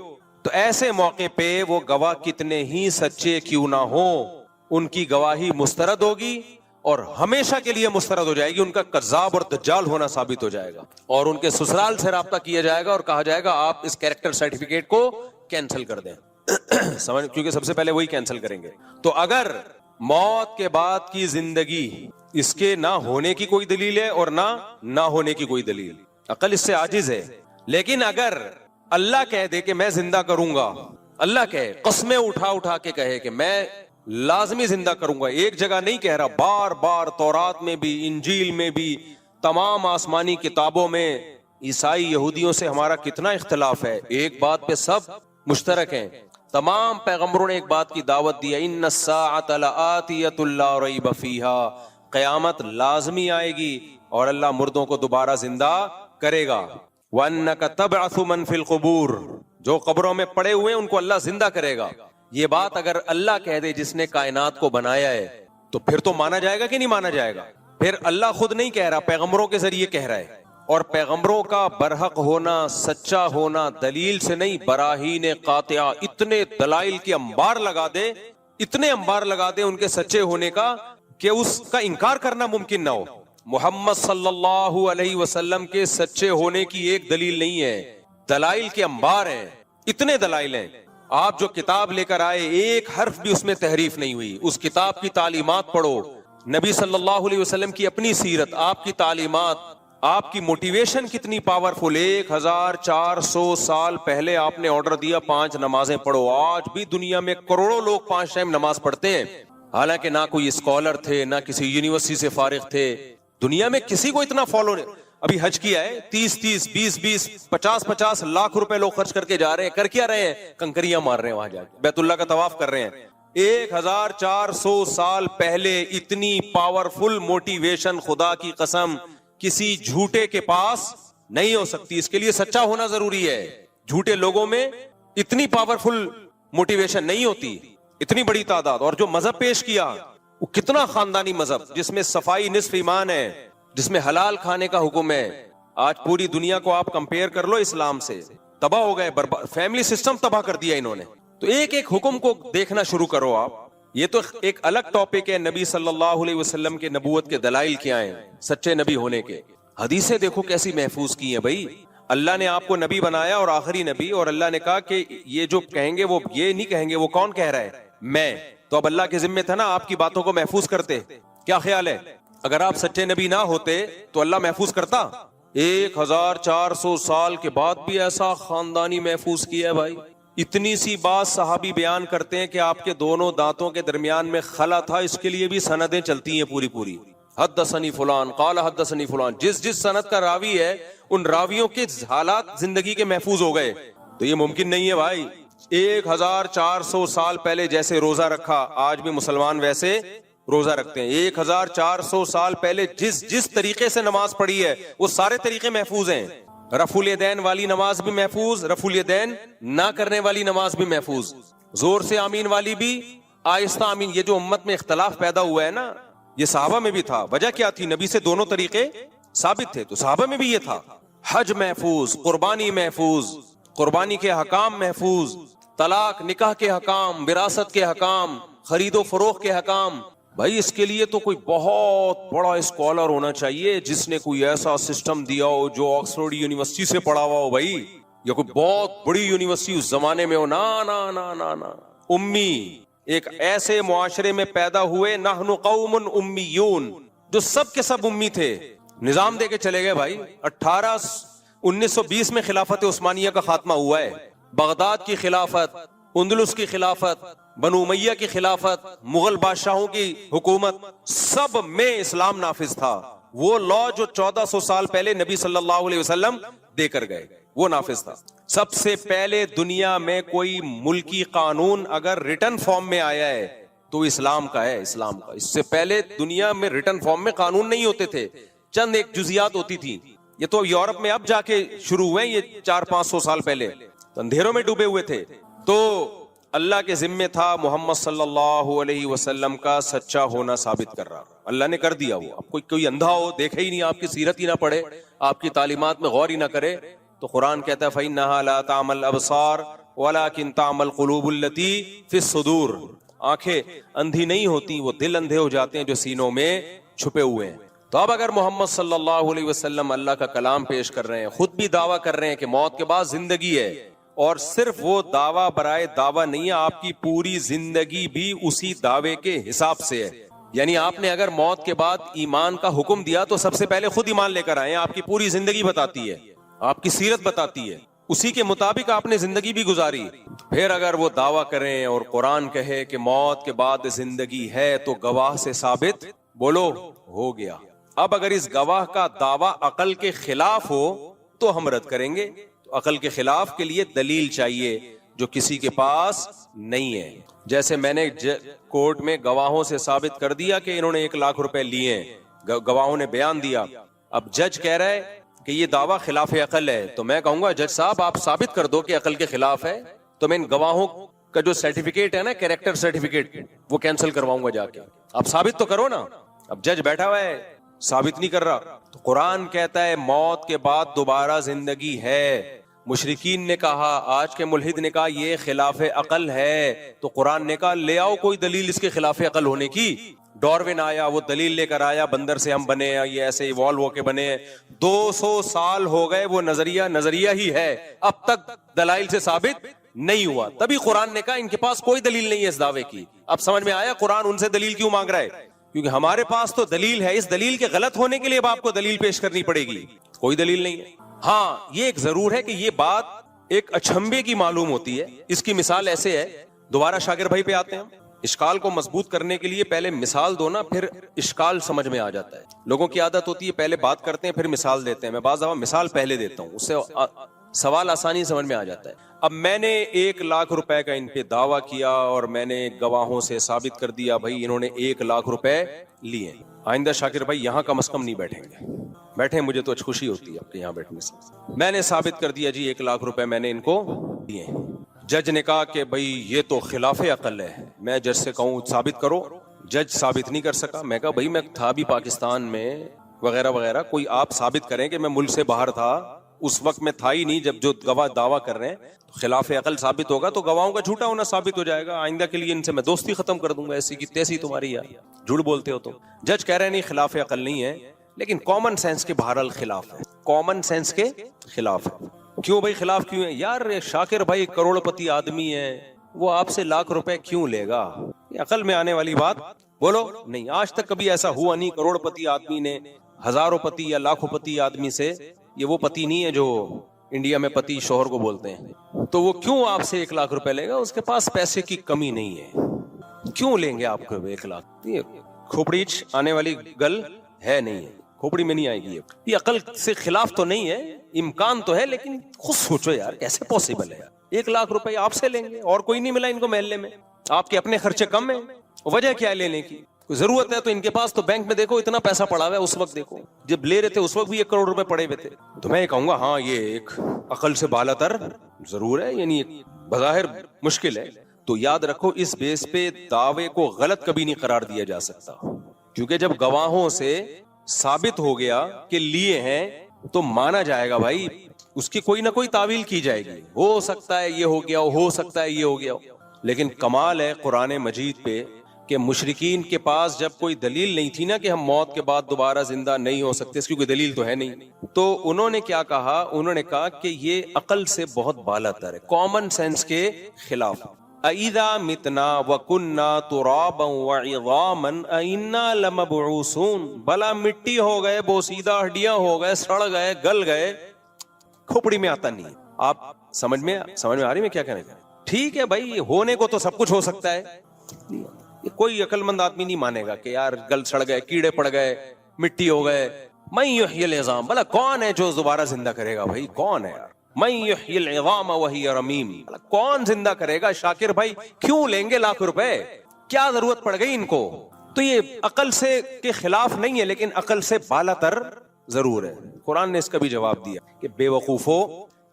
تو ایسے موقع پہ وہ گواہ کتنے ہی سچے کیوں نہ ہوں, ان کی گواہی مسترد ہوگی اور ہمیشہ کے لیے مسترد ہو جائے گی. ان کا کذاب اور دجال ہونا ثابت ہو جائے گا, اور ان کے سسرال سے رابطہ کیا جائے گا اور کہا جائے گا آپ اس کیریکٹر سرٹیفکیٹ کو کینسل کر دیں. سمجھ, کیونکہ سب سے پہلے وہی کینسل کریں گے. تو اگر موت کے بعد کی زندگی اس کے نہ ہونے کی کوئی دلیل ہے اور نہ ہونے کی کوئی دلیل, عقل اس سے عاجز ہے. لیکن اگر اللہ کہہ دے کہ میں زندہ کروں گا, اللہ کہے, قسمیں اٹھا کے کہے کہ میں لازمی زندہ کروں گا, ایک جگہ نہیں کہہ رہا, بار بار تورات میں بھی, انجیل میں بھی, تمام آسمانی کتابوں میں. عیسائی یہودیوں سے ہمارا کتنا اختلاف ہے, ایک بات پہ سب مشترک ہیں. تمام پیغمبروں نے ایک بات کی دعوت دی, ان الساعۃ لآتیۃ لا ریب فیہا, قیامت لازمی آئے گی اور اللہ مردوں کو دوبارہ زندہ کرے گا. وَأَنَّكَ تَبْعَثُ مَن فِي الْقُبُورِ, جو قبروں میں پڑے ہوئے ہیں ان کو اللہ زندہ کرے گا. یہ بات اگر اللہ کہہ دے جس نے کائنات کو بنایا ہے تو پھر تو مانا جائے گا کہ نہیں مانا جائے گا؟ پھر اللہ خود نہیں کہہ رہا, پیغمبروں کے ذریعے کہہ رہا ہے. اور پیغمبروں کا برحق ہونا, سچا ہونا دلیل سے نہیں, براہین قاطعہ, اتنے دلائل کے انبار لگا دے, اتنے انبار لگا دے ان کے سچے ہونے کا کہ اس کا انکار کرنا ممکن نہ ہو. محمد صلی اللہ علیہ وسلم کے سچے ہونے کی ایک دلیل نہیں ہے, دلائل کے انبار ہیں, اتنے دلائل ہیں. آپ جو کتاب لے کر آئے ایک حرف بھی اس میں تحریف نہیں ہوئی. اس کتاب کی تعلیمات پڑھو, نبی صلی اللہ علیہ وسلم کی اپنی سیرت, آپ کی تعلیمات, آپ کی موٹیویشن کتنی پاورفل. 1400 سال پہلے آپ نے آرڈر دیا 5 نمازیں پڑھو, آج بھی دنیا میں کروڑوں لوگ 5 ٹائم نماز پڑھتے ہیں, حالانکہ نہ کوئی اسکالر تھے, نہ کسی یونیورسٹی سے فارغ تھے, دنیا میں کسی کو اتنا فالو نہیں. ابھی حج کیا ہے, 30 20 50 لاکھ روپے لوگ خرچ کر کے جا رہے ہیں. کر کیا رہے ہیں؟ کنکریاں مار رہے ہیں, وہاں جا کے بیت اللہ کا طواف کر رہے ہیں. 1400 سال پہلے اتنی پاورفل موٹیویشن خدا کی قسم کسی جھوٹے کے پاس نہیں ہو سکتی. اس کے لیے سچا ہونا ضروری ہے. جھوٹے لوگوں میں اتنی پاورفل موٹیویشن نہیں ہوتی, اتنی بڑی تعداد. اور جو مذہب پیش کیا وہ کتنا خاندانی مذہب, جس میں صفائی نصف ایمان ہے, جس میں حلال کھانے کا حکم ہے. آج پوری دنیا کو آپ کمپیئر کر لو اسلام سے, تباہ ہو گئے, فیملی سسٹم تباہ کر دیا انہوں نے. تو ایک ایک حکم کو دیکھنا شروع کرو آپ. یہ تو ایک الگ ٹاپک ہے, نبی صلی اللہ علیہ وسلم کے نبوت کے دلائل کیا ہیں, سچے نبی ہونے کے. حدیثیں دیکھو کیسی محفوظ کی ہیں بھائی. اللہ نے آپ کو نبی بنایا اور آخری نبی, اور اللہ نے کہا کہ یہ جو کہیں گے وہ یہ نہیں کہیں گے, وہ کون کہہ رہا ہے؟ میں. تو اب اللہ کے ذمہ تھا نا آپ کی باتوں کو محفوظ کرتے. کیا خیال ہے اگر آپ سچے نبی نہ ہوتے تو اللہ محفوظ کرتا؟ 1400 سال کے بعد بھی ایسا خاندانی محفوظ کیا ہے بھائی. اتنی سی بات صحابی بیان کرتے ہیں کہ آپ کے دونوں دانتوں کے درمیان میں خلا تھا, اس کے لیے بھی سندیں چلتی ہیں پوری. حدثنی فلان قال حدثنی فلان, جس سند کا راوی ہے ان راویوں کے حالات زندگی کے محفوظ ہو گئے. تو یہ ممکن نہیں ہے بھائی. 1400 سال پہلے جیسے روزہ رکھا آج بھی مسلمان ویسے روزہ رکھتے ہیں. 1400 سال پہلے جس طریقے سے نماز پڑھی ہے وہ سارے طریقے محفوظ ہیں. رفع الیدین والی نماز بھی محفوظ, رفع الیدین نہ کرنے والی نماز بھی محفوظ, زور سے آمین والی بھی, آہستہ آمین. یہ جو امت میں اختلاف پیدا ہوا ہے نا, یہ صحابہ میں بھی تھا. وجہ کیا تھی؟ نبی سے دونوں طریقے ثابت تھے, تو صحابہ میں بھی یہ تھا. حج محفوظ, قربانی محفوظ, قربانی کے حکام محفوظ, طلاق نکاح کے حکام, وراثت کے حکام, خرید و فروخت کے حکام, بھائی اس کے لیے تو کوئی بہت بڑا اسکالر ہونا چاہیے جس نے کوئی ایسا سسٹم دیا ہو جو آکسفورڈ یونیورسٹی سے پڑھا ہوا ہو بھائی, یا کوئی بہت بڑی یونیورسٹی اس زمانے میں ہو. نا نا نا نا نا, امی ایک ایسے معاشرے میں پیدا ہوئے, نحن قوم امیون, جو سب کے سب امی تھے, نظام دے کے چلے گئے بھائی. 1920 میں خلافت عثمانیہ کا خاتمہ ہوا ہے. بغداد کی خلافت, اندلس کی خلافت, بنو امیہ کی خلافت, مغل بادشاہوں کی حکومت, سب میں اسلام نافذ تھا. وہ لا جو 1400 سال پہلے نبی صلی اللہ علیہ وسلم دے کر گئے وہ نافذ تھا. سب سے پہلے دنیا میں کوئی ملکی قانون اگر ریٹن فارم میں آیا ہے تو اسلام کا ہے, اسلام کا. اس سے پہلے دنیا میں ریٹن فارم میں قانون نہیں ہوتے تھے, چند ایک جزیات ہوتی تھی. یہ تو یورپ میں اب جا کے شروع ہوئے, یہ 400-500 سال پہلے تو اندھیروں میں ڈوبے ہوئے تھے. تو اللہ کے ذمے تھا محمد صلی اللہ علیہ وسلم کا سچا ہونا ثابت کر رہا. اللہ نے کر دیا. وہ اب کوئی اندھا ہو, دیکھے ہی نہیں, آپ کی سیرت ہی نہ پڑھے, آپ کی تعلیمات میں غور ہی نہ کرے, تو قرآن کہتا ہے فَإِنَّهَا لَا تَعْمَى الْأَبْصَارُ وَلَكِنْ تَعْمَى الْقُلُوبُ الَّتِي فِي الصُّدُورِ. آنکھیں اندھی نہیں ہوتی, وہ دل اندھے ہو جاتے ہیں جو سینوں میں چھپے ہوئے ہیں. تو اب اگر محمد صلی اللہ علیہ وسلم اللہ کا کلام پیش کر رہے ہیں, خود بھی دعویٰ کر رہے ہیں کہ موت کے بعد زندگی ہے, اور صرف وہ دعویٰ برائے دعویٰ نہیں ہے, آپ کی پوری زندگی بھی اسی دعوے کے حساب سے ہے. یعنی آپ نے اگر موت کے بعد ایمان کا حکم دیا تو سب سے پہلے خود ایمان لے کر آئے. آپ کی پوری زندگی بتاتی ہے, آپ کی سیرت بتاتی ہے, اسی کے مطابق آپ نے زندگی بھی گزاری. پھر اگر وہ دعویٰ کریں اور قرآن کہے کہ موت کے بعد زندگی ہے تو گواہ سے ثابت بولو ہو گیا. اب اگر اس گواہ کا دعویٰ عقل کے خلاف ہو تو ہم رد کریں گے. تو عقل کے خلاف کے لیے دلیل چاہیے جو کسی کے پاس نہیں ہے. جیسے میں نے کورٹ میں گواہوں سے ثابت کر دیا کہ انہوں نے 1 لاکھ روپے لیے ہیں, گواہوں نے بیان دیا. اب جج کہہ رہا ہے کہ یہ دعویٰ خلاف عقل ہے, تو میں کہوں گا جج صاحب آپ ثابت کر دو کہ عقل کے خلاف ہے, تو میں ان گواہوں کا جو سرٹیفکیٹ ہے نا, کیریکٹر سرٹیفکیٹ, وہ کینسل کرواؤں گا جا کے. آپ ثابت تو کرو نا. اب جج بیٹھا ہوا ہے, ثابت نہیں کر رہا. تو قرآن کہتا ہے موت کے بعد دوبارہ زندگی ہے. مشرکین نے کہا, آج کے ملحد نے کہا یہ خلاف عقل ہے, تو قرآن نے کہا لے آؤ کوئی دلیل اس کے خلاف عقل ہونے کی. ڈاروین آیا, وہ دلیل لے کر آیا بندر سے ہم بنے, یہ ایسے ایوالو ہو کے بنے. 200 سال ہو گئے, وہ نظریہ ہی ہے, اب تک دلائل سے ثابت نہیں ہوا. تبھی قرآن نے کہا ان کے پاس کوئی دلیل نہیں ہے اس دعوے کی. اب سمجھ میں آیا قرآن ان سے دلیل کیوں مانگ رہا ہے, کیونکہ ہمارے پاس تو دلیل ہے. اس دلیل کے غلط ہونے کے لیے اب آپ کو دلیل پیش کرنی پڑے گی. کوئی دلیل نہیں ہے. ہاں یہ ایک ضرور ہے کہ یہ بات ایک اچھمبے کی معلوم ہوتی ہے. اس کی مثال ایسے ہے, دوبارہ شاکر بھائی پہ آتے ہیں. اشکال کو مضبوط کرنے کے لیے پہلے مثال دو نا, پھر اشکال سمجھ میں آ جاتا ہے. لوگوں کی عادت ہوتی ہے پہلے بات کرتے ہیں پھر مثال دیتے ہیں. میں بعض دفعہ مثال پہلے دیتا ہوں, اس سے سوال آسانی سمجھ میں آ جاتا ہے. اب میں نے 1 لاکھ روپے کا ان پہ دعویٰ کیا اور میں نے گواہوں سے ثابت کر دیا بھائی انہوں نے 1 لاکھ روپے لیے. آئندہ شاکر بھائی یہاں کم از کم نہیں بیٹھیں گے. بیٹھے, مجھے تو خوشی ہوتی ہے آپ کے یہاں بیٹھنے سے. میں نے ثابت کر دیا جی 1 لاکھ روپے میں نے ان کو دیے. جج نے کہا کہ بھائی یہ تو خلاف عقل ہے. میں جج سے کہوں ثابت کرو, جج ثابت نہیں کر سکا. میں کہا بھائی میں تھا بھی پاکستان میں وغیرہ وغیرہ, کوئی آپ ثابت کریں کہ میں ملک سے باہر تھا, اس وقت میں تھا ہی نہیں جب جو گواہ دعویٰ کر رہے ہیں. خلاف عقل ثابت ہوگا تو گواہوں کا جھوٹا ہونا ثابت ہو جائے گا. آئندہ کے لیے ان سے میں دوستی ختم کر دوں گا, ایسی کی تیسی تمہاری یار, جھوٹ بولتے ہو. تو جج کہہ رہے ہیں نہیں خلاف عقل نہیں ہے, لیکن کامن سینس کے بہرحال خلاف ہے. کامن سینس کے خلاف ہے. کیوں بھائی خلاف کیوں ہے یار؟ شاکر بھائی کروڑ پتی آدمی ہے, وہ آپ سے 1 لاکھ روپے کیوں لے گا؟ یہ عقل میں آنے والی بات بولو نہیں. آج تک کبھی ایسا ہوا نہیں کروڑ پتی آدمی نے ہزاروں پتی یا لاکھوں پتی آدمی سے, یہ وہ پتی نہیں ہے جو انڈیا میں پتی شوہر کو بولتے ہیں, تو وہ کیوں آپ سے 1 لاکھ روپے لے گا؟ اس کے پاس پیسے کی کمی نہیں ہے, کیوں لیں گے آپ کو 1 لاکھ؟ یہ کھوپڑیچ آنے والی گل ہے نہیں ہے, کھوپڑی میں نہیں آئے گی. یہ عقل سے خلاف تو نہیں ہے, امکان تو ہے, لیکن خود سوچو یار کیسے پاسبل ہے. 1 لاکھ روپے آپ سے لیں گے اور کوئی نہیں ملا ان کو محلے میں, آپ کے اپنے خرچے کم ہیں, وجہ کیا ہے لینے کی؟ ضرورت ہے تو ان کے پاس تو بینک میں دیکھو اتنا پیسہ پڑا ہوا ہے, اس وقت دیکھو جب لے رہے تھے اس وقت بھی 1 کروڑ روپے پڑے ہوئے تھے. تو میں یہ کہوں گا ہاں یہ ایک عقل سے بالا تر ضرور ہے, یعنی بظاہر مشکل ہے. تو یاد رکھو اس بیس پہ دعوے کو غلط کبھی نہیں قرار دیا جا سکتا, کیونکہ جب گواہوں سے ثابت ہو گیا کہ لیے ہیں تو مانا جائے گا بھائی, اس کی کوئی نہ کوئی تعویل کی جائے گی. ہو سکتا ہے یہ ہو گیا ہو سکتا ہے یہ ہو گیا. لیکن کمال ہے قرآن مجید پہ کہ مشرکین کے پاس جب کوئی دلیل نہیں تھی نا کہ ہم موت کے بعد دوبارہ زندہ نہیں ہو سکتے، اس کی کوئی دلیل تو ہے نہیں، تو انہوں نے کیا کہا؟ انہوں نے کہا کہ یہ عقل سے بہت بالا تر ہے، کامن سینس کے خلاف۔ اَإِذَا مِتْنَا وَكُنَّا تُرَابًا وَعِظَامًا أَإِنَّا لَمَبْعُوثُونَ، بھلا مٹی ہو گئے، بوسیدہ ہڈیاں ہو گئے، سڑ گئے، گل گئے، کھوپڑی میں آتا نہیں۔ آپ سمجھ میں آ رہی میں کیا کہنے کا؟ ٹھیک ہے بھائی، ہونے کو تو سب کچھ ہو سکتا ہے، کوئی عقل مند آدمی نہیں مانے گا کہ یار گل سڑ گئے، کیڑے پڑ گئے، مٹی ہو گئے۔ من یحیی العظام، بھلا کون ہے جو دوبارہ زندہ کرے گا؟ بھائی کون ہے یار؟ من یحیی العظام وہی رمیم، بھلا کون زندہ کرے گا؟ شاکر بھائی کیوں لیں گے لاکھ روپے؟ کیا ضرورت پڑ گئی ان کو؟ تو یہ عقل سے کے خلاف نہیں ہے، لیکن عقل سے بالا تر ضرور ہے۔ قرآن نے اس کا بھی جواب دیا کہ بے وقوفو،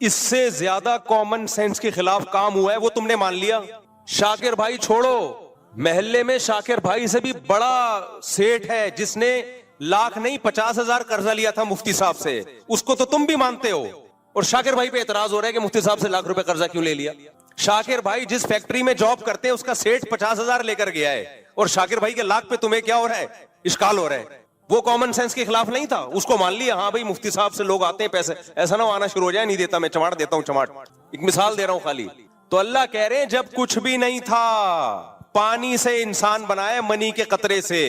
اس سے زیادہ کامن سینس کے خلاف کام ہوا ہے، وہ تم نے مان لیا۔ شاکر بھائی چھوڑو، محلے میں شاکر بھائی سے بھی بڑا سیٹ ہے جس نے لاکھ نہیں 50,000 قرضہ لیا تھا مفتی صاحب سے، اس کو تو تم بھی مانتے ہو، اور شاکر بھائی پہ اعتراض ہو رہا ہے کہ مفتی صاحب سے لاکھ روپے قرضہ کیوں لے لیا؟ شاکر بھائی جس فیکٹری میں جاب کرتے ہیں اس کا سیٹ 50,000 لے کر گیا ہے، اور شاکر بھائی کے لاکھ پہ تمہیں کیا ہو رہا ہے؟ اشکال ہو رہا ہے۔ وہ کامن سینس کے خلاف نہیں تھا، اس کو مان لیا، ہاں بھائی مفتی صاحب سے لوگ آتے ہیں پیسے، ایسا نہ آنا شروع ہو جائے نہیں دیتا میں، چماٹ دیتا ہوں چماٹ۔ ایک مثال دے رہا ہوں خالی۔ تو اللہ کہہ رہے ہیں جب کچھ بھی نہیں تھا، پانی سے انسان بنایا، منی کے قطرے سے،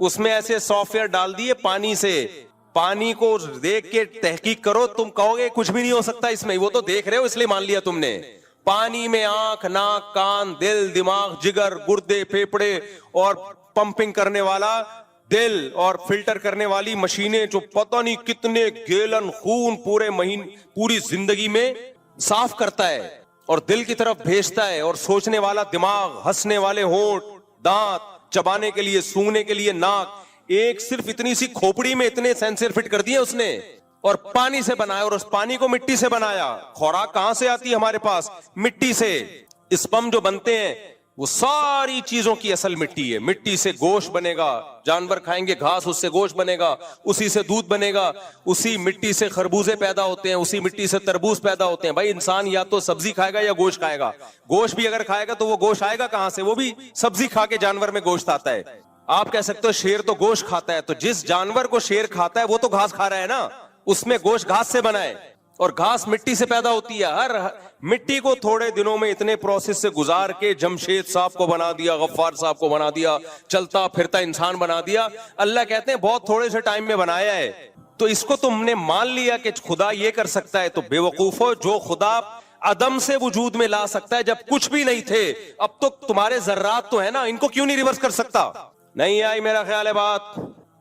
اس میں ایسے سافٹ ویئر ڈال دیے پانی سے، پانی کو دیکھ کے تحقیق کرو، تم کہو گے کچھ بھی نہیں ہو سکتا اس میں، وہ تو دیکھ رہے ہو اس لیے مان لیا تم نے۔ پانی میں آنکھ، ناک، کان، دل، دماغ، جگر، گردے، پھیپھڑے اور پمپنگ کرنے والا دل اور فلٹر کرنے والی مشینیں جو پتہ نہیں کتنے گیلن خون پوری زندگی میں صاف کرتا ہے اور دل کی طرف بھیجتا ہے، اور سوچنے والا دماغ، ہنسنے والے ہونٹ، دانت، چبانے کے لیے، سونگنے کے لیے ناک، ایک صرف اتنی سی کھوپڑی میں اتنے سینسر فٹ کر دیے اس نے، اور پانی سے بنایا، اور اس پانی کو مٹی سے بنایا۔ خوراک کہاں سے آتی ہے ہمارے پاس؟ مٹی سے۔ اسپم جو بنتے ہیں وہ ساری چیزوں کی اصل مٹی ہے، مٹی سے گوشت بنے گا، جانور کھائیں گے گھاس، اس سے گوشت بنے گا، اسی سے دودھ بنے گا، اسی مٹی سے خربوزے پیدا ہوتے ہیں، اسی مٹی سے تربوز پیدا ہوتے ہیں۔ بھائی انسان یا تو سبزی کھائے گا یا گوشت کھائے گا، گوشت بھی اگر کھائے گا تو وہ گوشت آئے گا کہاں سے؟ وہ بھی سبزی کھا کے جانور میں گوشت آتا ہے۔ آپ کہہ سکتے ہو شیر تو گوشت کھاتا ہے، تو جس جانور کو شیر کھاتا ہے وہ تو گھاس کھا رہا ہے نا، اس میں گوشت گھاس سے بنا ہے، اور گھاس مٹی سے پیدا ہوتی ہے۔ ہر مٹی کو تھوڑے دنوں میں اتنے پروسیس سے گزار کے جمشید صاحب کو بنا دیا، غفار صاحب کو بنا دیا، چلتا پھرتا انسان بنا دیا۔ اللہ کہتے ہیں بہت تھوڑے سے ٹائم میں بنایا ہے، تو اس کو تم نے مان لیا کہ خدا یہ کر سکتا ہے۔ تو بے وقوفو، جو خدا عدم سے وجود میں لا سکتا ہے جب کچھ بھی نہیں تھے، اب تو تمہارے ذرات تو ہے نا، ان کو کیوں نہیں ریورس کر سکتا؟ نہیں آئی میرا خیال ہے بات،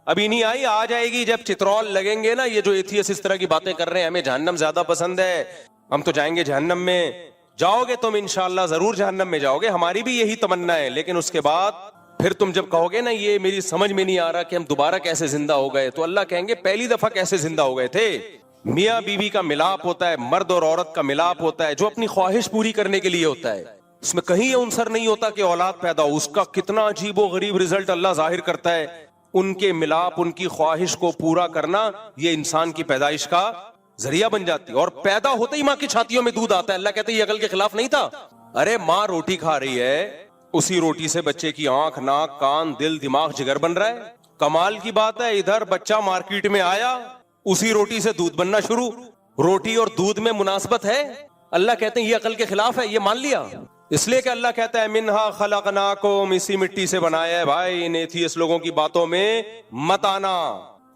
ابھی نہیں آئی، آ جائے گی جب چترول لگیں گے نا۔ یہ جو ایتھیس اس طرح کی باتیں کر رہے ہیں ہمیں جہنم زیادہ پسند ہے، ہم تو جائیں گے جہنم میں، جاؤ گے تم انشاءاللہ ضرور جہنم میں جاؤ گے، ہماری بھی یہی تمنا ہے، لیکن اس کے بعد پھر تم جب کہو گے نا یہ میری سمجھ میں نہیں آ رہا کہ ہم دوبارہ کیسے زندہ ہو گئے، تو اللہ کہیں گے پہلی دفعہ کیسے زندہ ہو گئے تھے؟ میاں بیوی کا ملاپ ہوتا ہے، مرد اور عورت کا ملاپ ہوتا ہے جو اپنی خواہش پوری کرنے کے لیے ہوتا ہے، اس میں کہیں یہ عنصر نہیں ہوتا کہ اولاد پیدا ہو، اس کا کتنا عجیب و غریب رزلٹ اللہ ظاہر کرتا ہے۔ ان کے ملاپ، ان کی خواہش کو پورا کرنا، یہ انسان کی پیدائش کا ذریعہ بن جاتی ہے، اور پیدا ہوتے ہی ماں کی چھاتیوں میں دودھ آتا ہے۔ اللہ کہتے ہیں یہ عقل کے خلاف نہیں تھا۔ ارے ماں روٹی کھا رہی ہے، اسی روٹی سے بچے کی آنکھ، ناک، کان، دل، دماغ، جگر بن رہا ہے۔ کمال کی بات ہے، ادھر بچہ مارکیٹ میں آیا، اسی روٹی سے دودھ بننا شروع۔ روٹی اور دودھ میں مناسبت ہے؟ اللہ کہتے ہیں یہ عقل کے خلاف ہے، یہ مان لیا۔ اس لیے کہ اللہ کہتا ہے منہا خلقناکم، اسی مٹی سے بنایا ہے۔ بھائی ان ایتھیس لوگوں کی باتوں میں مت آنا۔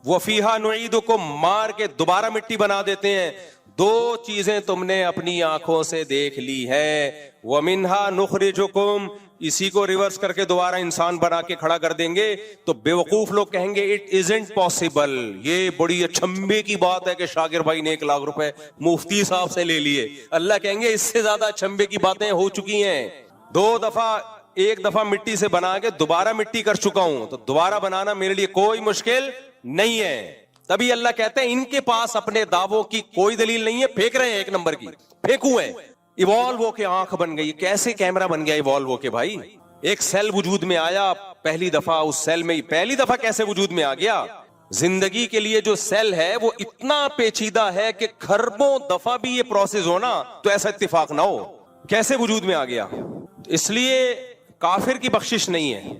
وفیہا نعیدکم، مار کے دوبارہ مٹی بنا دیتے ہیں۔ دو چیزیں تم نے اپنی آنکھوں سے دیکھ لی ہے، ومنہا نخرجکم، اسی کو ریورس کر کے دوبارہ انسان بنا کے کھڑا کر دیں گے۔ تو بے وقوف لوگ کہیں گے اٹ ازنٹ پاسبل، یہ بڑی اچھمبے کی بات ہے کہ شاکر بھائی نے 1 لاکھ روپے مفتی صاحب سے لے لیے۔ اللہ کہیں گے اس سے زیادہ اچھمبے کی باتیں ہو چکی ہیں، 2 دفعہ، 1 دفعہ مٹی سے بنا کے دوبارہ مٹی کر چکا ہوں، تو دوبارہ بنانا میرے لیے کوئی مشکل نہیں ہے۔ تبھی اللہ کہتے ہیں ان کے پاس اپنے دعووں کی کوئی دلیل نہیں ہے، پھینک رہے ہیں 1 نمبر کی، پھینکو ہے۔ ایوالو ہو کے آنکھ بن گئی، کیسے کیمرہ بن گیا ایوالو ہو کے؟ بھائی ایک سیل وجود میں آیا پہلی دفعہ، اس سیل میں پہلی دفعہ کیسے وجود میں آ گیا؟ زندگی کے لیے جو سیل ہے وہ اتنا پیچیدہ ہے کہ کھربوں دفعہ بھی یہ پروسیس ہونا تو ایسا اتفاق نہ ہو، کیسے وجود میں آ گیا؟ اس لیے کافر کی بخشش نہیں ہے،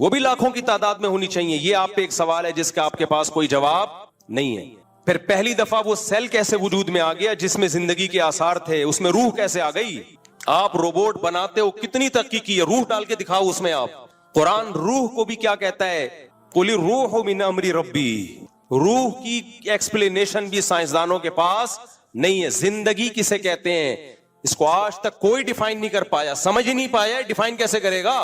وہ بھی لاکھوں کی تعداد میں ہونی چاہیے. یہ آپ پہ ایک سوال ہے جس کا آپ کے پاس کوئی جواب نہیں ہے. پھر پہلی دفعہ وہ سیل کیسے وجود میں آ گیا جس میں زندگی کے آثار تھے؟ اس میں روح کیسے آ گئی؟ آپ روبوٹ بناتے ہو, کتنی تحقیق کی ہے, روح ڈال کے دکھاؤ اس میں آپ. قرآن روح کو بھی کیا کہتا ہے؟ قل الروح من امر ربی. روح کی ایکسپلینیشن بھی سائنسدانوں کے پاس نہیں ہے. زندگی کسے کہتے ہیں اس کو آج تک کوئی ڈیفائن نہیں کر پایا, سمجھ ہی نہیں پایا, ڈیفائن کیسے کرے گا؟